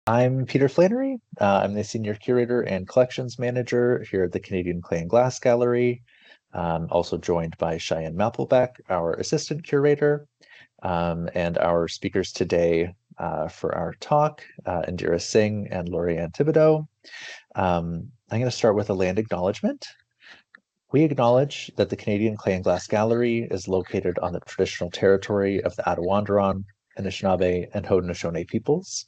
I'm Peter Flannery. I'm the Senior Curator and Collections Manager here at the Canadian Clay and Glass Gallery. Also joined by Cheyenne Mapplebeck, our Assistant Curator, and our speakers today for our talk, Indira Singh and Loriane Thibodeau. I'm going to start with a land acknowledgement. We acknowledge that the Canadian Clay and Glass Gallery is located on the traditional territory of the Attawandaron, Anishinaabe, and Haudenosaunee peoples.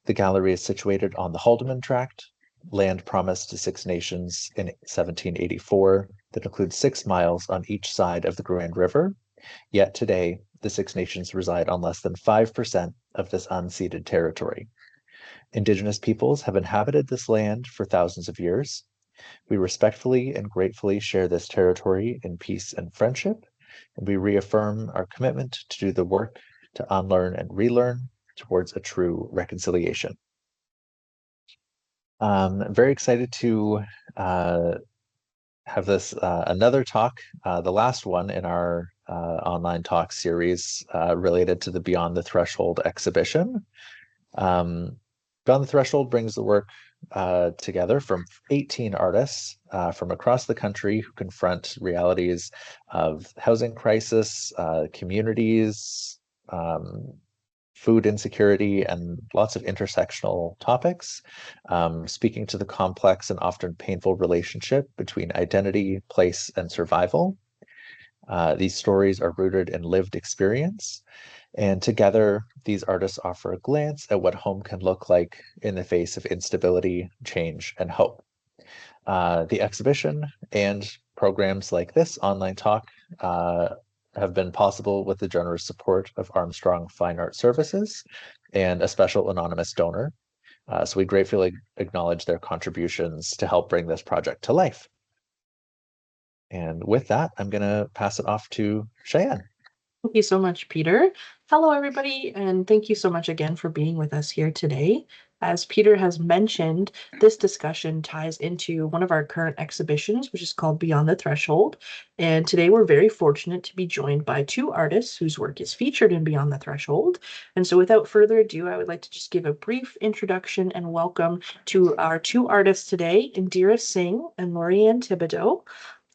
The gallery is situated on the Haldeman Tract, land promised to Six Nations in 1784 that includes 6 miles on each side of the Grand River. Yet today, the Six Nations reside on less than 5% of this unceded territory. Indigenous peoples have inhabited this land for thousands of years. We respectfully and gratefully share this territory in peace and friendship, and we reaffirm our commitment to do the work to unlearn and relearn towards a true reconciliation. I'm very excited to have this another talk, the last one in our online talk series related to the Beyond the Threshold exhibition. Beyond the Threshold brings the work together from 18 artists from across the country who confront realities of housing crisis, communities, food insecurity, and lots of intersectional topics, speaking to the complex and often painful relationship between identity, place, and survival. These stories are rooted in lived experience, and together, these artists offer a glance at what home can look like in the face of instability, change, and hope. The exhibition and programs like this online talk have been possible with the generous support of Armstrong Fine Art Services and a special anonymous donor. So we gratefully acknowledge their contributions to help bring this project to life. And with that, I'm going to pass it off to Cheyenne. Thank you so much, Peter. Hello, everybody, and thank you so much again for being with us here today. As Peter has mentioned, this discussion ties into one of our current exhibitions, which is called Beyond the Threshold. And today we're very fortunate to be joined by 2 artists whose work is featured in Beyond the Threshold. And so without further ado, I would like to just give a brief introduction and welcome to our 2 artists today, Indira Singh and Loriane Thibodeau.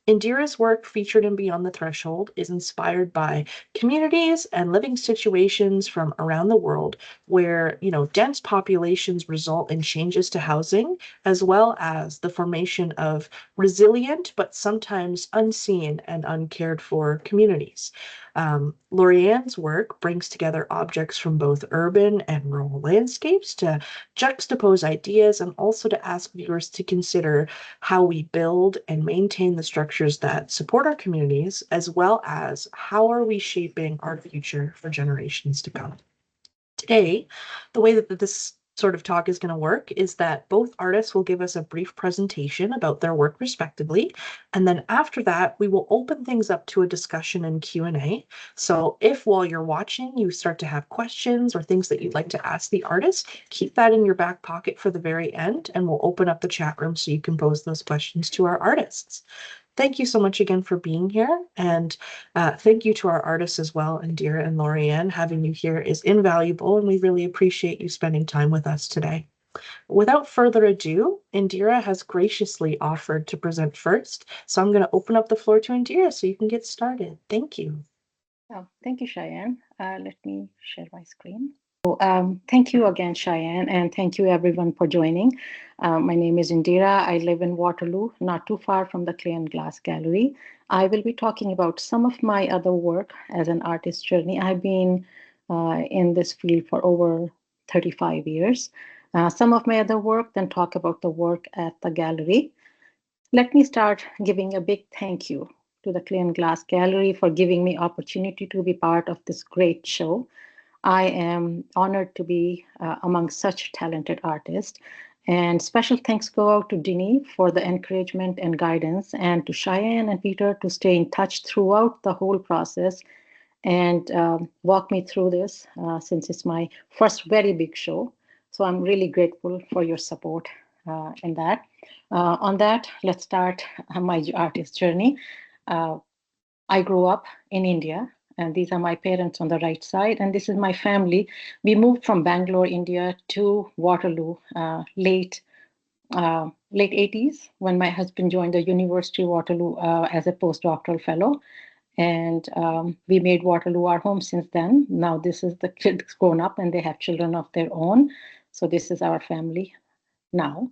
Indira's work featured in Beyond the Threshold is inspired by communities and living situations from around the world where, dense populations result in changes to housing, as well as the formation of resilient but sometimes unseen and uncared for communities. Loriane's work brings together objects from both urban and rural landscapes to juxtapose ideas and also to ask viewers to consider how we build and maintain the structures that support our communities, as well as how are we shaping our future for generations to come. Today, the way that this sort of talk is going to work is that both artists will give us a brief presentation about their work respectively, and then after that we will open things up to a discussion and Q&A. So if while you're watching you start to have questions or things that you'd like to ask the artist, keep that in your back pocket for the very end, and we'll open up the chat room so you can pose those questions to our artists. Thank you so much again for being here, and thank you to our artists as well, Indira and Loriane. Having you here is invaluable, and we really appreciate you spending time with us today. Without further ado, Indira has graciously offered to present first, so I'm going to open up the floor to Indira so you can get started. Thank you. Oh, thank you, Cheyenne. Let me share my screen. Thank you again, Cheyenne, and thank you everyone for joining. My name is Indira. I live in Waterloo, not too far from the Clay and Glass Gallery. I will be talking about some of my other work as an artist journey. I've been in this field for over 35 years. Some of my other work, then talk about the work at the gallery. Let me start giving a big thank you to the Clay and Glass Gallery for giving me opportunity to be part of this great show. I am honored to be among such talented artists. And special thanks go out to Dini for the encouragement and guidance, and to Cheyenne and Peter to stay in touch throughout the whole process and walk me through this since it's my first very big show. So I'm really grateful for your support in that. On that, let's start my artist journey. I grew up in India and these are my parents on the right side, and this is my family. We moved from Bangalore, India to Waterloo late 80s when my husband joined the University of Waterloo as a postdoctoral fellow. And we made Waterloo our home since then. Now this is the kids grown up and they have children of their own. So this is our family now.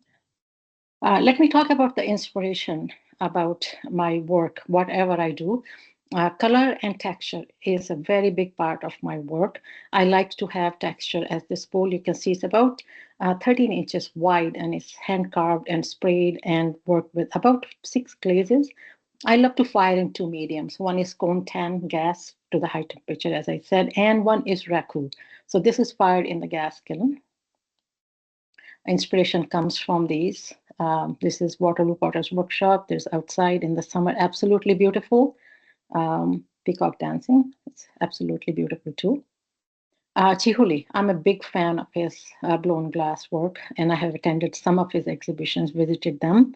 Let me talk about the inspiration about my work, whatever I do. Color and texture is a very big part of my work. I like to have texture, as this bowl you can see is about 13 inches wide, and it's hand carved and sprayed and worked with about 6 glazes. I love to fire in 2 mediums. One is cone 10 gas to the high temperature, as I said, and one is raku. So this is fired in the gas kiln. Inspiration comes from these. This is Waterloo Potter's Workshop. There's outside in the summer, absolutely beautiful. Peacock dancing, it's absolutely beautiful too. Chihuli, I'm a big fan of his blown glass work, and I have attended some of his exhibitions, visited them.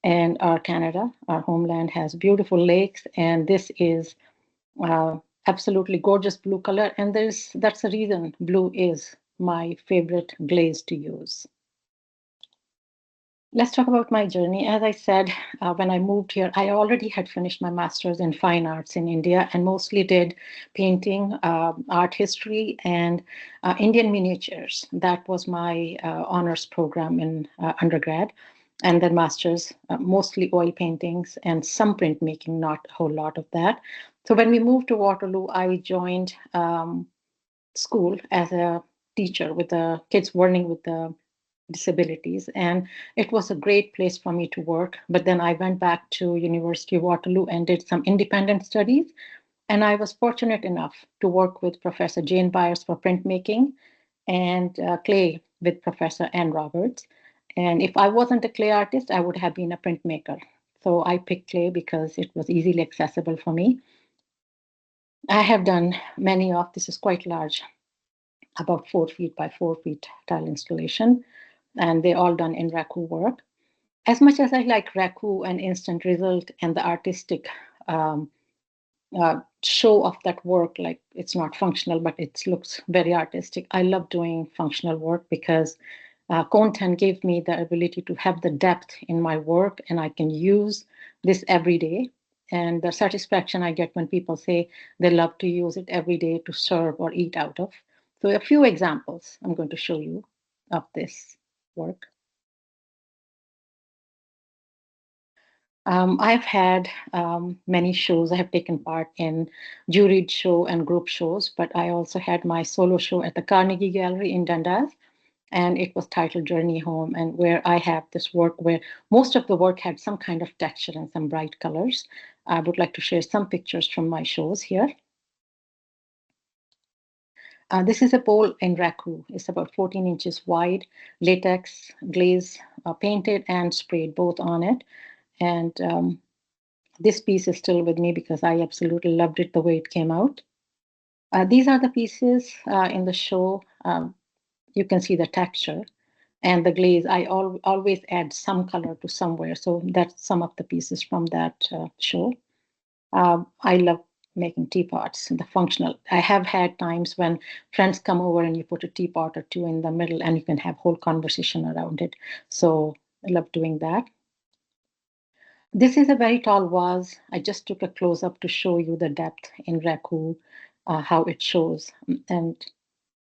And our Canada, our homeland, has beautiful lakes, and this is absolutely gorgeous blue color. And that's the reason blue is my favorite glaze to use. Let's talk about my journey. As I said, when I moved here, I already had finished my master's in fine arts in India and mostly did painting, art history, and Indian miniatures. That was my honors program in undergrad. And then master's, mostly oil paintings and some printmaking, not a whole lot of that. So when we moved to Waterloo, I joined school as a teacher with the kids learning with the disabilities, and it was a great place for me to work. But then I went back to University of Waterloo and did some independent studies, and I was fortunate enough to work with Professor Jane Byers for printmaking and clay with Professor Ann Roberts. And if I wasn't a clay artist, I would have been a printmaker. So I picked clay because it was easily accessible for me. I have done many of, this is quite large, about 4 feet by 4 feet tile installation, and they're all done in raku work. As much as I like raku and instant result and the artistic show of that work, like it's not functional, but it looks very artistic, I love doing functional work because Cone 10 gave me the ability to have the depth in my work, and I can use this every day. And the satisfaction I get when people say they love to use it every day to serve or eat out of. So a few examples I'm going to show you of this work. I've had many shows. I have taken part in juried show and group shows, but I also had my solo show at the Carnegie Gallery in Dundas, and it was titled Journey Home, and where I have this work where most of the work had some kind of texture and some bright colors. I would like to share some pictures from my shows here. This is a bowl in raku. It's about 14 inches wide, latex glaze painted and sprayed both on it. And this piece is still with me because I absolutely loved it the way it came out. These are the pieces in the show. You can see the texture and the glaze. I always add some color to somewhere. So that's some of the pieces from that show. I love making teapots, the functional. I have had times when friends come over and you put a teapot or two in the middle and you can have whole conversation around it. So I love doing that. This is a very tall vase. I just took a close up to show you the depth in raku, how it shows. And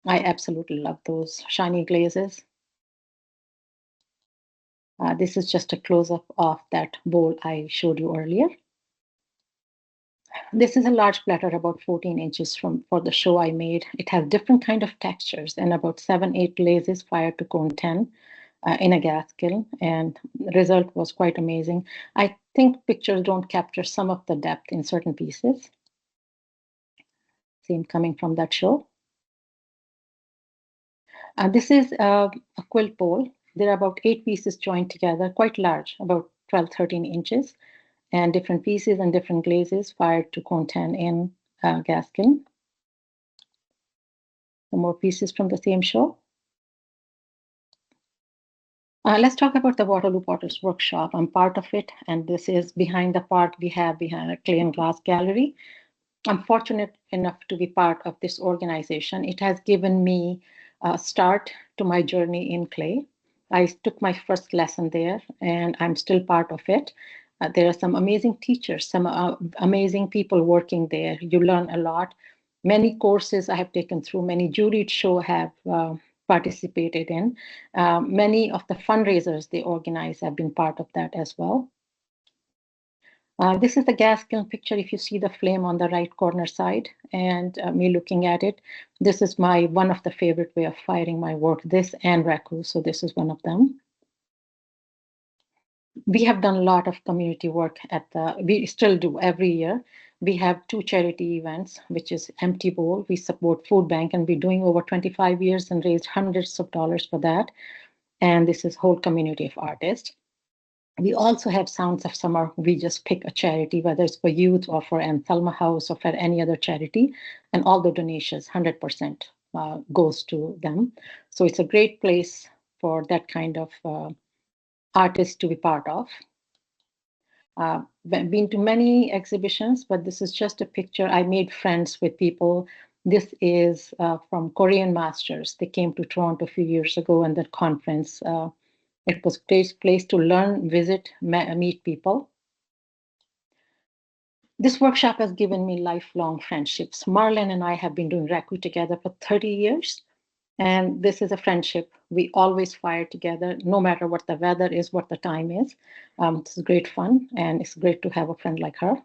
I absolutely love those shiny glazes. This is just a close up of that bowl I showed you earlier. This is a large platter about 14 inches for the show I made. It has different kind of textures and about 7-8 glazes fired to cone 10 in a gas kiln, and the result was quite amazing. I think pictures don't capture some of the depth in certain pieces. Same coming from that show. This is a quilt bowl. There are about 8 pieces joined together, quite large, about 12, 13 inches, and different pieces and different glazes fired to cone 10 in gas kiln. Some more pieces from the same show. Let's talk about the Waterloo Potter's Workshop. I'm part of it, and this is behind the part we have behind a clay and glass gallery. I'm fortunate enough to be part of this organization. It has given me a start to my journey in clay. I took my first lesson there, and I'm still part of it. There are some amazing teachers, some amazing people working there. You learn a lot. Many courses I have taken through, many juried show have participated in. Many of the fundraisers they organize have been part of that as well. This is the gas kiln picture. If you see the flame on the right corner side and me looking at it, this is my one of the favorite way of firing my work, this and Raku. So this is one of them. We have done a lot of community work we still do every year. We have 2 charity events, which is Empty Bowl. We support food bank and we're doing over 25 years and raised hundreds of dollars for that. And this is whole community of artists. We also have Sounds of Summer. We just pick a charity, whether it's for youth or for Anthelma House or for any other charity, and all the donations, 100% goes to them. So it's a great place for that kind of artist to be part of. Been to many exhibitions, but this is just a picture. I made friends with people. This is from Korean Masters. They came to Toronto a few years ago and that conference. It was a great place to learn, visit, meet people. This workshop has given me lifelong friendships. Marlon and I have been doing Raku together for 30 years. And this is a friendship. We always fire together, no matter what the weather is, what the time is. This is great fun, and it's great to have a friend like her.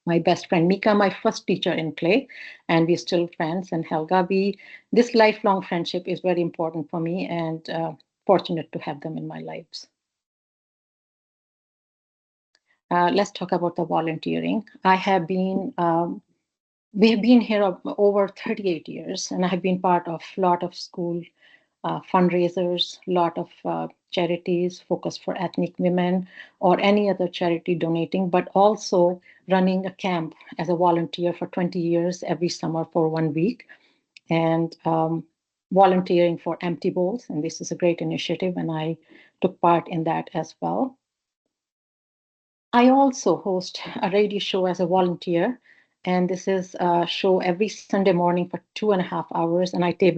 My best friend Mika, my first teacher in clay, and we're still friends. And Helga, this lifelong friendship is very important for me, and fortunate to have them in my lives. Let's talk about the volunteering. We have been here over 38 years, and I have been part of a lot of school fundraisers, a lot of charities focused for ethnic women or any other charity donating, but also running a camp as a volunteer for 20 years every summer for 1 week, and volunteering for Empty Bowls. And this is a great initiative, and I took part in that as well. I also host a radio show as a volunteer, and this is a show every Sunday morning for 2.5 hours, and I take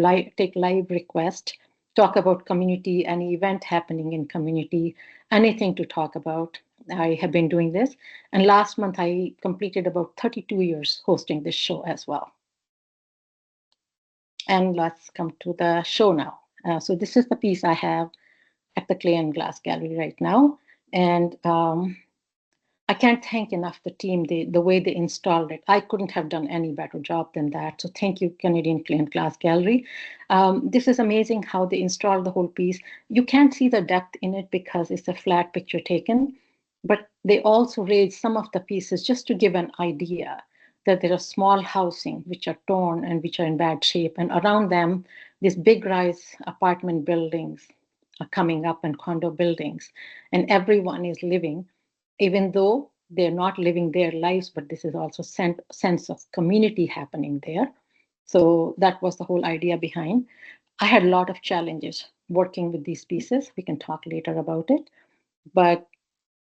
live requests, talk about community, any event happening in community, anything to talk about. I have been doing this, and last month I completed about 32 years hosting this show as well. And let's come to the show now. So this is the piece I have at the Clay and Glass Gallery right now, and I can't thank enough the team, the way they installed it. I couldn't have done any better job than that. So thank you, Canadian Clay and Glass Gallery. This is amazing how they installed the whole piece. You can't see the depth in it because it's a flat picture taken, but they also raised some of the pieces just to give an idea that there are small housing which are torn and which are in bad shape. And around them, these big rise apartment buildings are coming up and condo buildings, and everyone is living, even though they're not living their lives, but this is also sense of community happening there. So that was the whole idea behind. I had a lot of challenges working with these pieces. We can talk later about it, but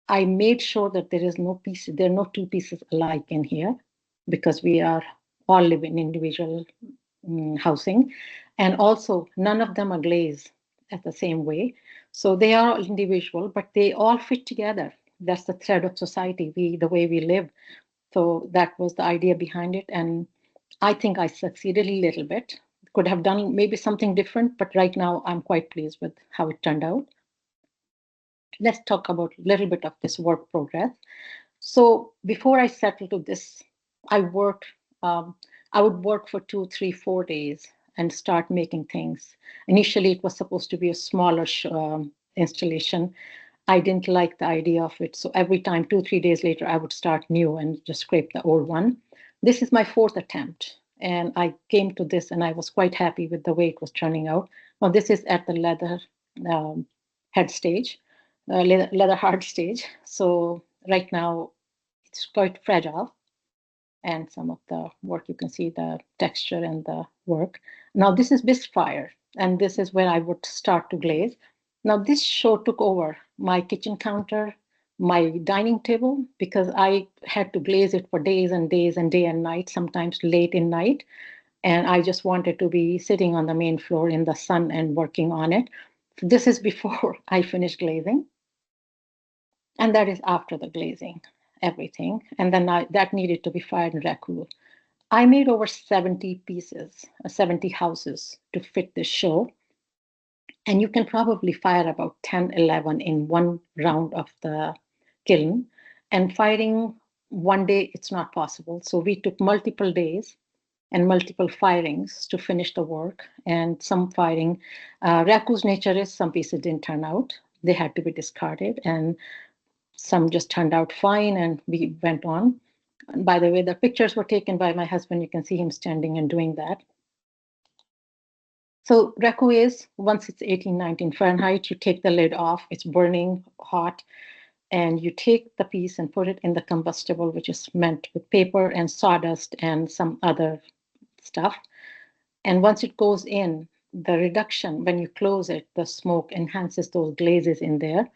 I made sure that there are no two pieces alike in here, because we are all live in individual housing, and also none of them are glazed at the same way. So they are all individual, but they all fit together. That's the thread of society, the way we live. So that was the idea behind it, and I think I succeeded a little bit. Could have done maybe something different, but right now I'm quite pleased with how it turned out. Let's talk about a little bit of this work progress. So before I settled to this, I worked. I would work for 2, 3, 4 days and start making things. Initially, it was supposed to be a smaller installation. I didn't like the idea of it, so every time, 2, 3 days later, I would start new and just scrape the old one. This is my 4th attempt, and I came to this, and I was quite happy with the way it was turning out. Now, this is at the leather head stage, leather hard stage. So right now, it's quite fragile, and some of the work, you can see the texture and the work. Now this is bisque fire, and this is where I would start to glaze. Now this show took over my kitchen counter, my dining table because I had to glaze it for days and days and day and night, sometimes late in night. And I just wanted to be sitting on the main floor in the sun and working on it. This is before I finished glazing. And that is after the glazing, everything. And then that needed to be fired in raku. I made over 70 pieces, 70 houses to fit this show. And you can probably fire about 10, 11 in one round of the kiln. And firing one day, it's not possible. So we took multiple days and multiple firings to finish the work. And some firing, raku's nature is some pieces didn't turn out. They had to be discarded. And some just turned out fine, and we went on. And by the way, the pictures were taken by my husband. You can see him standing and doing that. So raku is, once it's 18, 19 Fahrenheit, you take the lid off, it's burning hot, and you take the piece and put it in the combustible, which is meant with paper and sawdust and some other stuff. And once it goes in, the reduction, when you close it, the smoke enhances those glazes in there.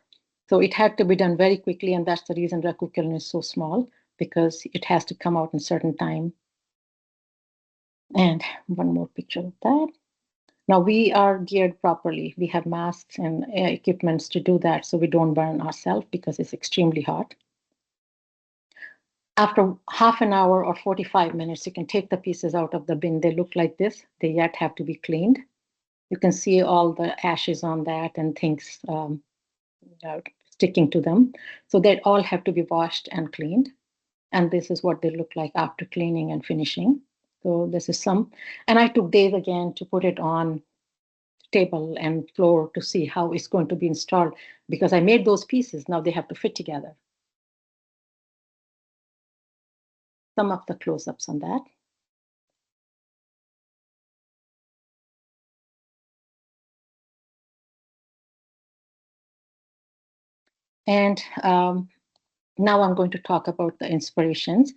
So it had to be done very quickly, and that's the reason raku kiln is so small, because it has to come out in certain time. And one more picture of that. Now we are geared properly. We have masks and equipments to do that so we don't burn ourselves because it's extremely hot. After half an hour or 45 minutes, you can take the pieces out of the bin. They look like this. They yet have to be cleaned. You can see all the ashes on that and things sticking to them. So they all have to be washed and cleaned. And this is what they look like after cleaning and finishing. So this is some. And I took days again to put it on table and floor to see how it's going to be installed, because I made those pieces. Now they have to fit together. Some of the close-ups on that. And now I'm going to talk about the inspirations.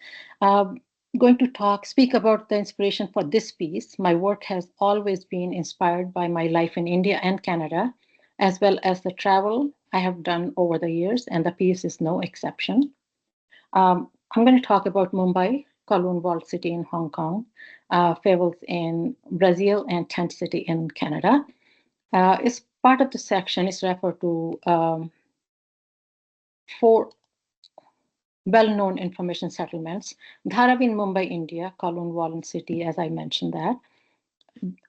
Going to speak about the inspiration for this piece. My work has always been inspired by my life in India and Canada, as well as the travel I have done over the years, and the piece is no exception. I'm going to talk about Mumbai, Kowloon Walled City in Hong Kong, Favels in Brazil, and Tent City in Canada. It's part of the section is referred to 4 well-known information settlements. Dharavi in Mumbai, India, Kowloon Walled City, as I mentioned that.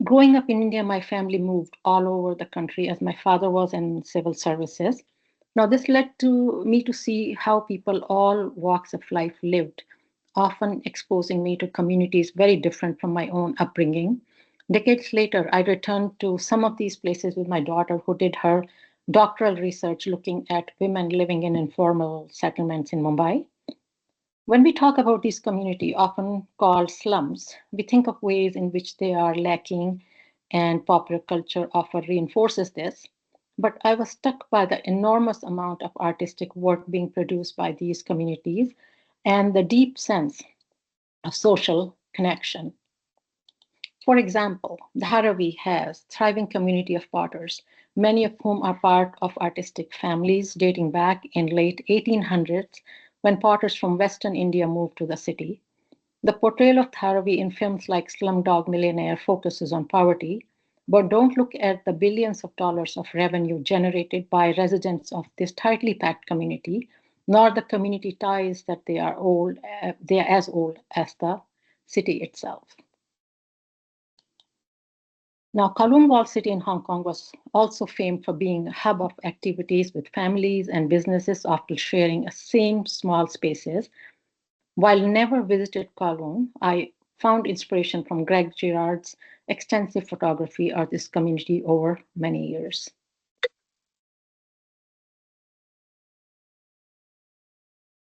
Growing up in India, my family moved all over the country as my father was in civil services. Now, this led to me to see how people all walks of life lived, often exposing me to communities very different from my own upbringing. Decades later, I returned to some of these places with my daughter, who did her doctoral research looking at women living in informal settlements in Mumbai. When we talk about these communities, often called slums, we think of ways in which they are lacking, and popular culture often reinforces this. But I was struck by the enormous amount of artistic work being produced by these communities and the deep sense of social connection. For example, Dharavi has a thriving community of potters, many of whom are part of artistic families dating back in late 1800s when potters from Western India moved to the city. The portrayal of Dharavi in films like Slumdog Millionaire focuses on poverty, but don't look at the billions of dollars of revenue generated by residents of this tightly packed community, nor the community ties that they are as old as the city itself. Now, Kowloon Walled City in Hong Kong was also famed for being a hub of activities with families and businesses often sharing the same small spaces. While never visited Kowloon, I found inspiration from Greg Girard's extensive photography of this community over many years.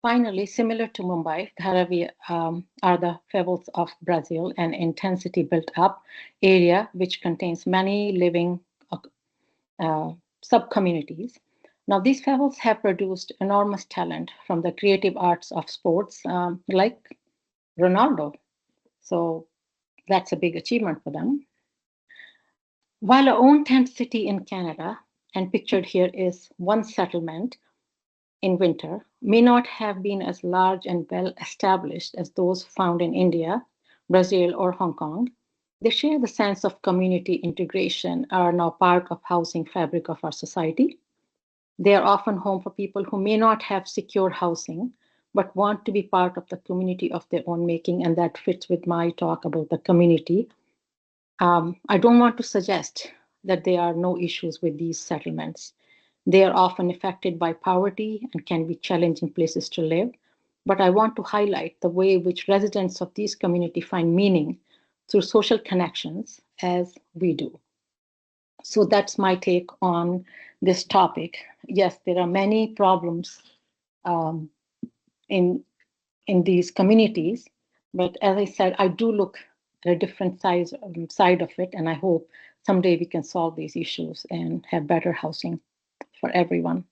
Finally, similar to Mumbai, Dharavi are the Favels of Brazil, an intensity built up area which contains many living sub-communities. Now, these Favels have produced enormous talent from the creative arts of sports, like Ronaldo. So that's a big achievement for them. While our own tent city in Canada, and pictured here is one settlement in winter, may not have been as large and well established as those found in India, Brazil, or Hong Kong, they share the sense of community integration, are now part of housing fabric of our society. They are often home for people who may not have secure housing, but want to be part of the community of their own making, and that fits with my talk about the community. I don't want to suggest that there are no issues with these settlements. They are often affected by poverty and can be challenging places to live. But I want to highlight the way in which residents of these communities find meaning through social connections as we do. So that's my take on this topic. Yes, there are many problems um, in these communities, but as I said, I do look at a different side of it, and I hope someday we can solve these issues and have better housing for everyone.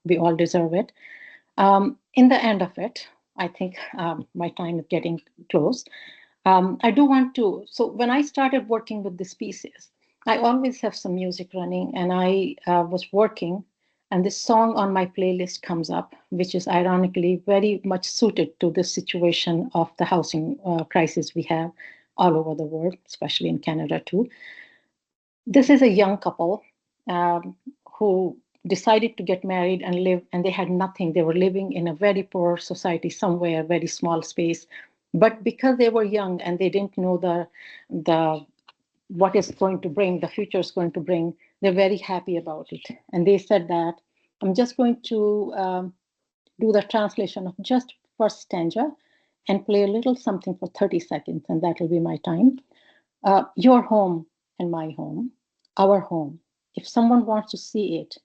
We all deserve it. In the end of it, I think my time is getting close. I do want to, so when I started working with the species, I always have some music running, and I was working, and this song on my playlist comes up, which is ironically very much suited to the situation of the housing crisis we have all over the world, especially in Canada too. This is a young couple who decided to get married and live, and they had nothing. They were living in a very poor society somewhere, very small space. But because they were young and they didn't know the what is going to bring, the future is going to bring, they're very happy about it. And they said that I'm just going to do the translation of just first stanza and play a little something for 30 seconds, and that will be my time. Your home and my home, our home. If someone wants to see it,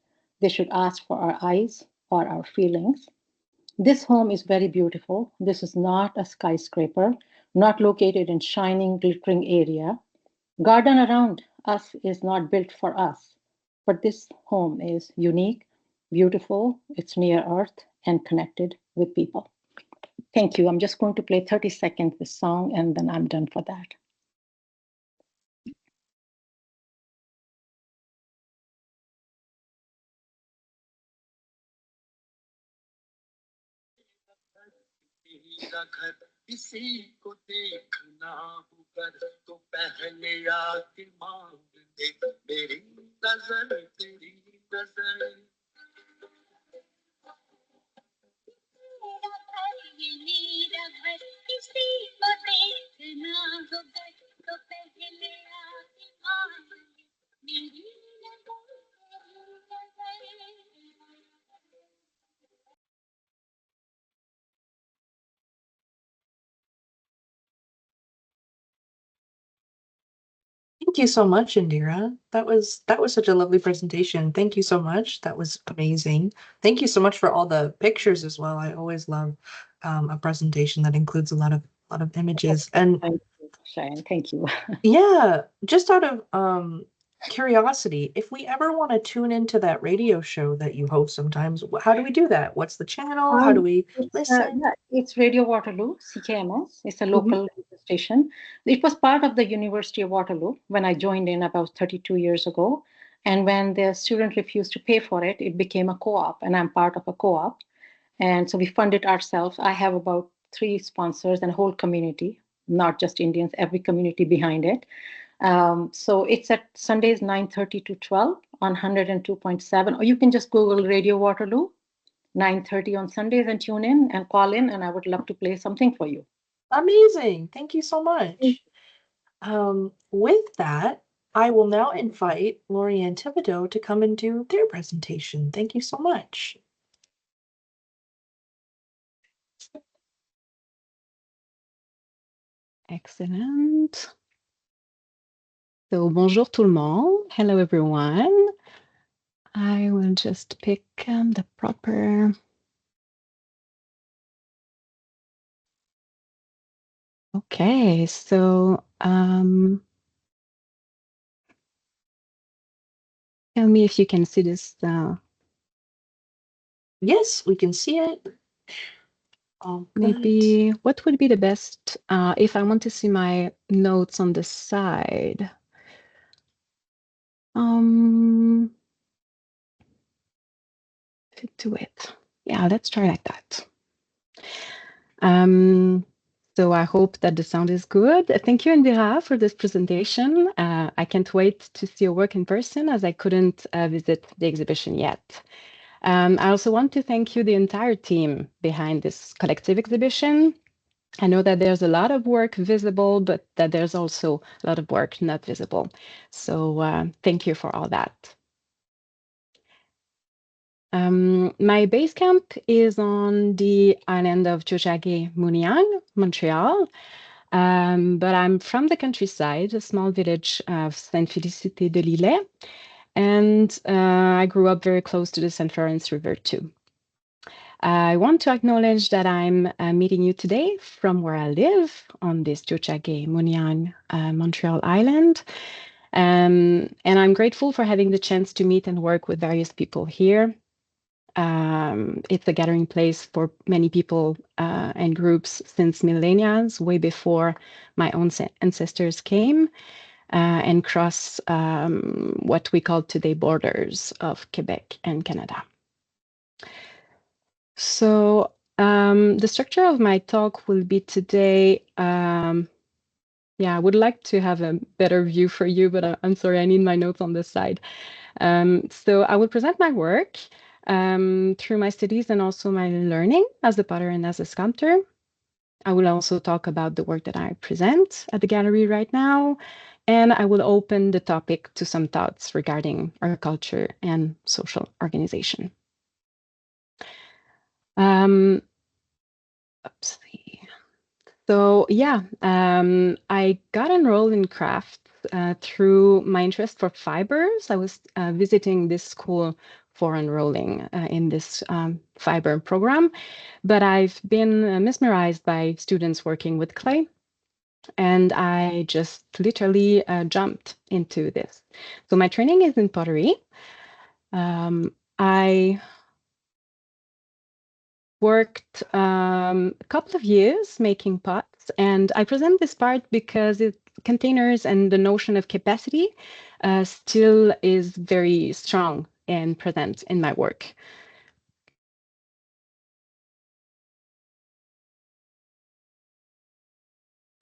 they should ask for our eyes or our feelings. This home is very beautiful. This is not a skyscraper, not located in shining, glittering area. Garden around us is not built for us, but this home is unique, beautiful, it's near earth and connected with people. Thank you. I'm just going to play 30 seconds this song and then I'm done for that. मेरा घर किसी को देखना होगा तो पहले आके मांग ले मेरी नजर तेरी नजर मेरा घर किसी को देखना होगा तो पहले आके मांग ले मेरी नजर Thank you so much, Indira. That was such a lovely presentation. Thank you so much. That was amazing. Thank you so much for all the pictures as well. I always love a presentation that includes a lot of images. And Thank you, Cheyenne. Thank you. yeah, just out of curiosity, if we ever want to tune into that radio show that you host sometimes, how do we do that? What's the channel? How do we listen? Yeah, it's Radio Waterloo, CKMS. It's a local station. It was part of the University of Waterloo when I joined in about 32 years ago. And when the student refused to pay for it, it became a co-op, and I'm part of a co-op. And so we fund it ourselves. I have about 3 sponsors and a whole community, not just Indians, every community behind it. So it's at Sundays 9:30 to 12 on 102.7, or you can just Google Radio Waterloo 9:30 on Sundays and tune in and call in, and I would love to play something for you. Amazing. Thank you so much. With that, I will now invite Loriane Thibodeau to come and do their presentation. Thank you so much. Excellent. So, bonjour tout le monde. Hello, everyone. I will just pick the proper... Okay, so tell me if you can see this. Yes, we can see it. Maybe what would be the best if I want to see my notes on the side? Fit to it. Yeah, let's try like that. So I hope that the sound is good. Thank you, Indira, for this presentation. I can't wait to see your work in person as I couldn't visit the exhibition yet. I also want to thank you, the entire team behind this collective exhibition. I know that there's a lot of work visible, but that there's also a lot of work not visible. So thank you for all that. My base camp is on the island of Tiohtià:ke-Muniang, Montreal, but I'm from the countryside, a small village of Sainte-Félicité-de-Lillet, and I grew up very close to the St. Lawrence River too. I want to acknowledge that I'm meeting you today from where I live on this Tiohtià:ke-Muniang Montreal Island. And I'm grateful for having the chance to meet and work with various people here. It's a gathering place for many people and groups since millennia, way before my own ancestors came and crossed what we call today borders of Quebec and Canada. So the structure of my talk will be today, yeah, I would like to have a better view for you, but I'm sorry, I need my notes on this side. So I will present my work through my studies and also my learning as a potter and as a sculptor. I will also talk about the work that I present at the gallery right now, and I will open the topic to some thoughts regarding our culture and social organization. So yeah, I got enrolled in craft through my interest for fibers. I was visiting this school for enrolling in this fiber program, but I've been mesmerized by students working with clay, and I just literally jumped into this. So my training is in pottery. I worked a couple of years making pots, and I present this part because containers and the notion of capacity still is very strong and present in my work.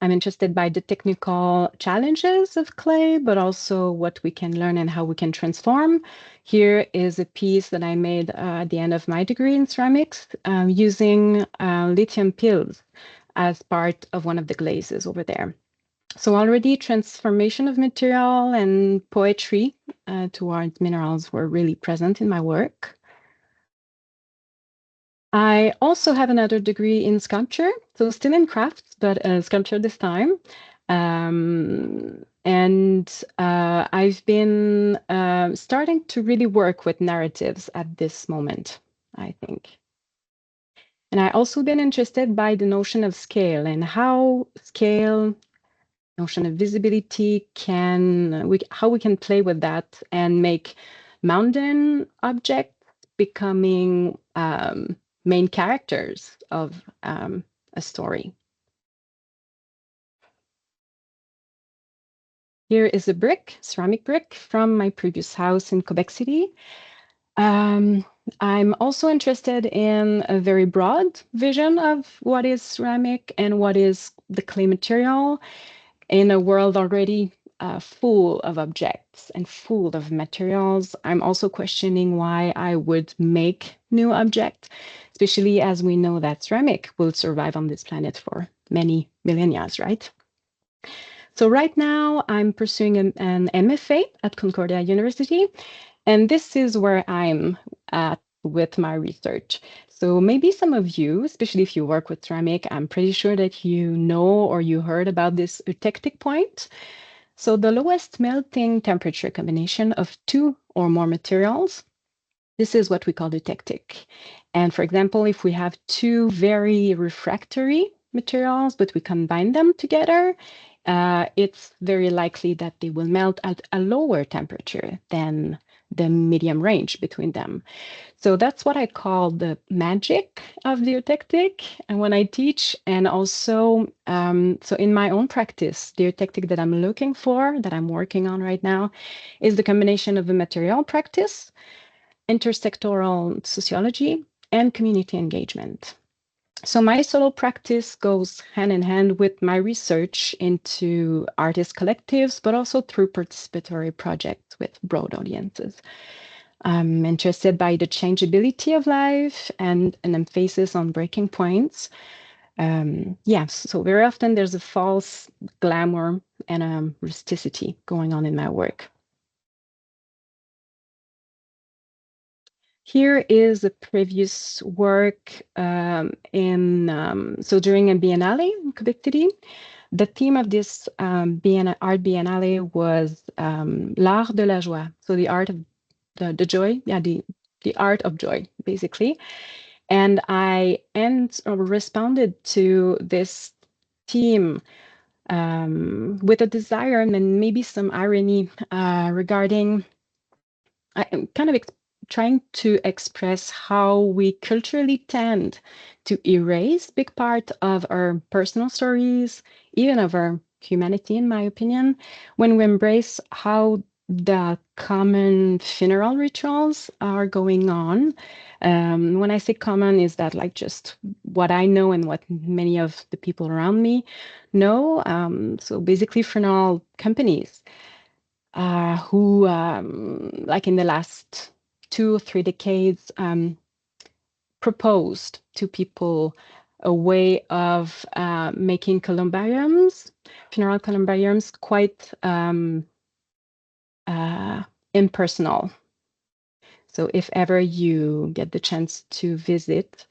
I'm interested by the technical challenges of clay, but also what we can learn and how we can transform. Here is a piece that I made at the end of my degree in ceramics using lithium pills as part of one of the glazes over there. So already transformation of material and poetry towards minerals were really present in my work. I also have another degree in sculpture, so still in crafts, but sculpture this time. I've been starting to really work with narratives at this moment, I think. And I also been interested by the notion of scale and how scale, notion of visibility how we can play with that and make mountain objects becoming main characters of a story. Here is a ceramic brick from my previous house in Quebec City. I'm also interested in a very broad vision of what is ceramic and what is the clay material in a world already full of objects and full of materials. I'm also questioning why I would make new objects, especially as we know that ceramic will survive on this planet for many millennia, right? So right now I'm pursuing an MFA at Concordia University, and this is where I'm at with my research. So maybe some of you, especially if you work with ceramic, I'm pretty sure that you know or you heard about this eutectic point. So the lowest melting temperature combination of two or more materials, this is what we call eutectic. And for example, if we have two very refractory materials, but we combine them together, it's very likely that they will melt at a lower temperature than the medium range between them. So that's what I call the magic of the eutectic. And when I teach, and also, so in my own practice, the eutectic that I'm looking for, that I'm working on right now, is the combination of a material practice, intersectoral sociology, and community engagement. So my solo practice goes hand in hand with my research into artist collectives, but also through participatory projects with broad audiences. I'm interested by the changeability of life and an emphasis on breaking points. So very often there's a false glamour and a rusticity going on in my work. Here is a previous work so during a Biennale in Quebec City. The theme of this art Biennale was l'art de la joie, so the art of the joy, the art of joy, basically. And I responded to this theme with a desire and maybe some irony regarding kind of trying to express how we culturally tend to erase big part of our personal stories, even of our humanity, in my opinion, when we embrace how the common funeral rituals are going on. When I say common, is that like just what I know and what many of the people around me know. So basically funeral companies who, like in the last 2 or 3 decades, proposed to people a way of making columbariums, funeral columbariums, quite impersonal. So if ever you get the chance to visit,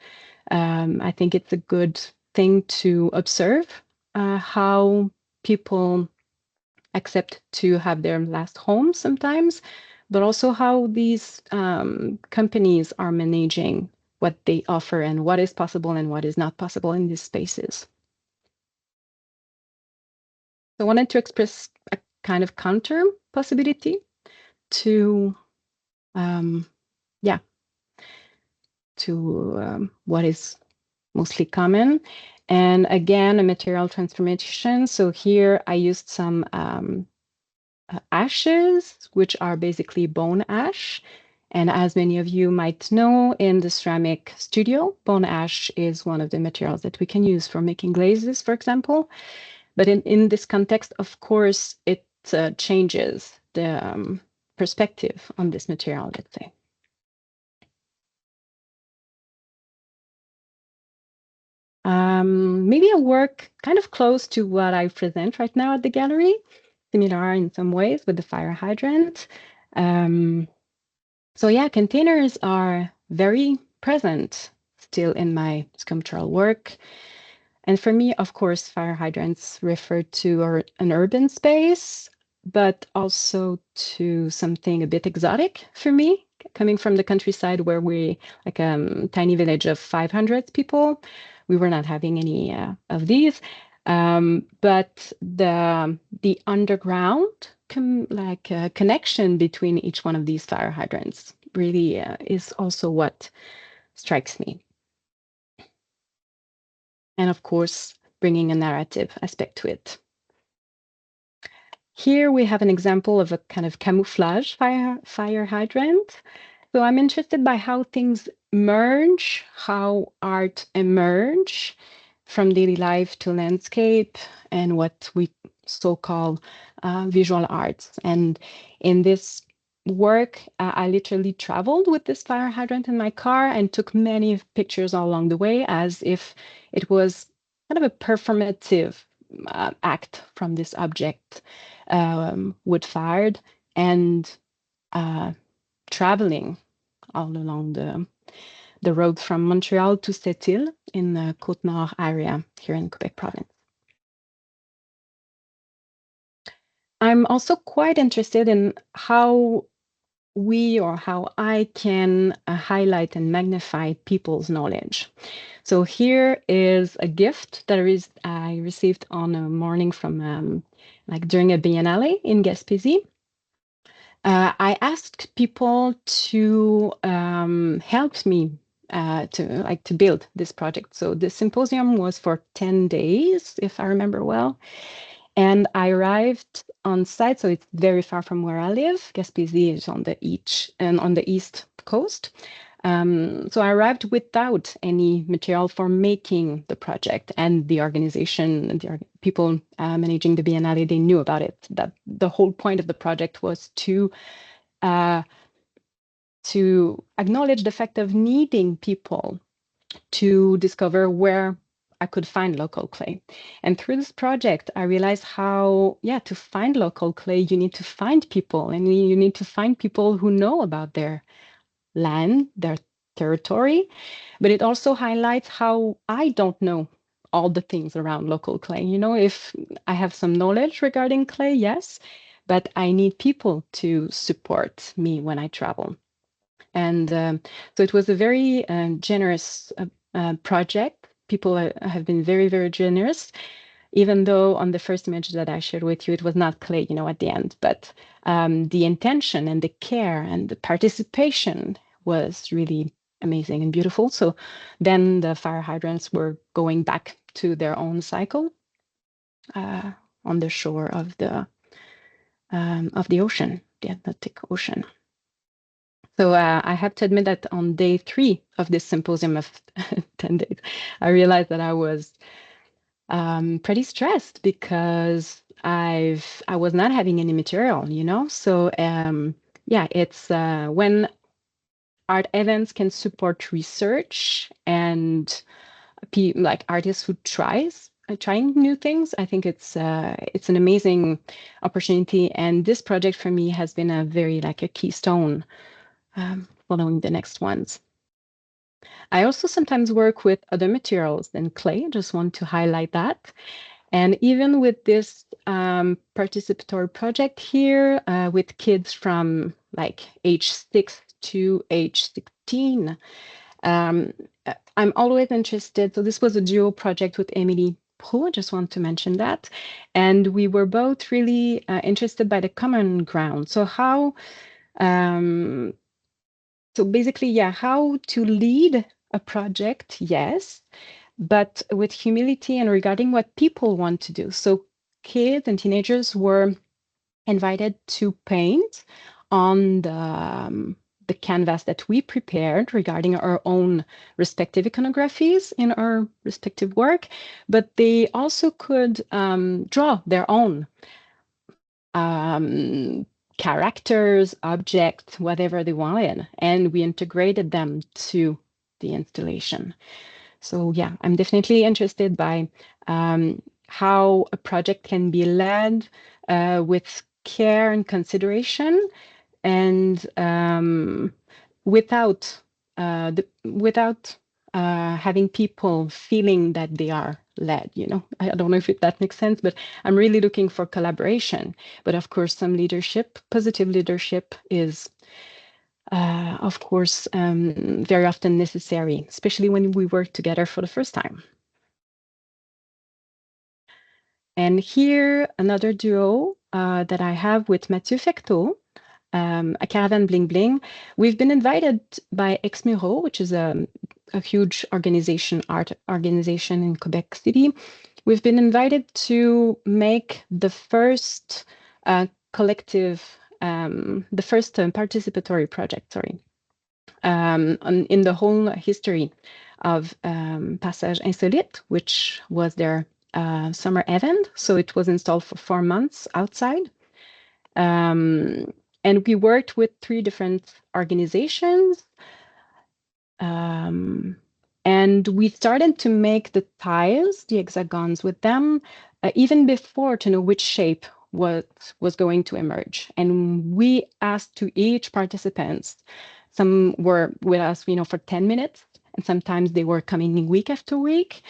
I think it's a good thing to observe how people accept to have their last home sometimes, but also how these companies are managing what they offer and what is possible and what is not possible in these spaces. So I wanted to express a kind of counter possibility to, what is mostly common. And again, a material transformation. So here I used some ashes, which are basically bone ash. And as many of you might know, in the ceramic studio, bone ash is one of the materials that we can use for making glazes, for example. But in this context, of course, it changes the perspective on this material, let's say. Maybe a work kind of close to what I present right now at the gallery, similar in some ways with the fire hydrant. So yeah, containers are very present still in my sculptural work. And for me, of course, fire hydrants refer to an urban space, but also to something a bit exotic for me, coming from the countryside where we, like a tiny village of 500 people, we were not having any of these. But the underground connection between each one of these fire hydrants really is also what strikes me. And of course, bringing a narrative aspect to it. Here we have an example of a kind of camouflage fire hydrant. So I'm interested by how things merge, how art emerge from daily life to landscape and what we so-call visual arts. And in this work, I literally traveled with this fire hydrant in my car and took many pictures along the way, as if it was kind of a performative act from this object, wood-fired, and traveling all along the road from Montreal to Sept-Îles in the Côte-Nord area here in Quebec province. I'm also quite interested in how I can highlight and magnify people's knowledge. So here is a gift that I received on a morning from during a Biennale in Gaspésie. I asked people to help me to build this project. So the symposium was for 10 days, if I remember well. And I arrived on site, so it's very far from where I live. Gaspésie is on the east coast. So I arrived without any material for making the project, and the organization and the people managing the Biennale, they knew about it. That the whole point of the project was to acknowledge the fact of needing people to discover where I could find local clay. And through this project, I realized how, to find local clay, you need to find people, and you need to find people who know about their land, their territory. But it also highlights how I don't know all the things around local clay. You know, if I have some knowledge regarding clay, yes, but I need people to support me when I travel. And so it was a very generous project. People have been very, very generous, even though on the first image that I shared with you, it was not clay, you know, at the end. But the intention and the care and the participation was really amazing and beautiful. So then the fire hydrants were going back to their own cycle on the shore of the ocean, the Atlantic Ocean. So I have to admit that on day 3 of this symposium of 10 days, I realized that I was pretty stressed because I was not having any material, you know. So it's when art events can support research and like artists who trying new things. I think it's an amazing opportunity, and this project for me has been a very like a keystone. Following the next ones. I also sometimes work with other materials than clay. I just want to highlight that. And even with this participatory project here with kids from like age 6 to age 16, I'm always interested. So this was a duo project with Emily Pro, I just want to mention that. And we were both really interested by the common ground. So how So basically, how to lead a project, yes, but with humility and regarding what people want to do. So kids and teenagers were invited to paint on the canvas that we prepared regarding our own respective iconographies in our respective work, but they also could draw their own characters, objects, whatever they wanted, and we integrated them to the installation. So I'm definitely interested by how a project can be led with care and consideration, and without having people feeling that they are led. You know, I don't know if that makes sense, but I'm really looking for collaboration. But of course, some leadership, positive leadership, is of course very often necessary, especially when we work together for the first time. And here, another duo that I have with Mathieu Fecteau, a Caravan Bling Bling. We've been invited by Exmuro, which is a huge art organization in Quebec City. We've been invited to make the first collective, the first participatory project, in the whole history of Passage Insolite, which was their summer event. So it was installed for 4 months outside. And we worked with 3 different organizations. And we started to make the tiles, the hexagons, with them even before, to know which shape was going to emerge. And we asked to each participants, some were with us, for 10 minutes, and sometimes they were coming week after week.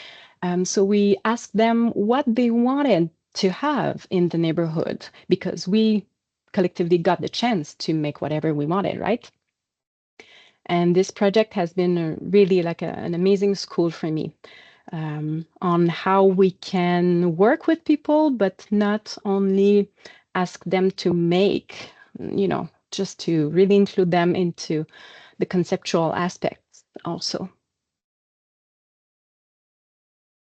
So we asked them what they wanted to have in the neighborhood, because we collectively got the chance to make whatever we wanted, right? And this project has been really like an amazing school for me on how we can work with people, but not only ask them to make, just to really include them into the conceptual aspects also.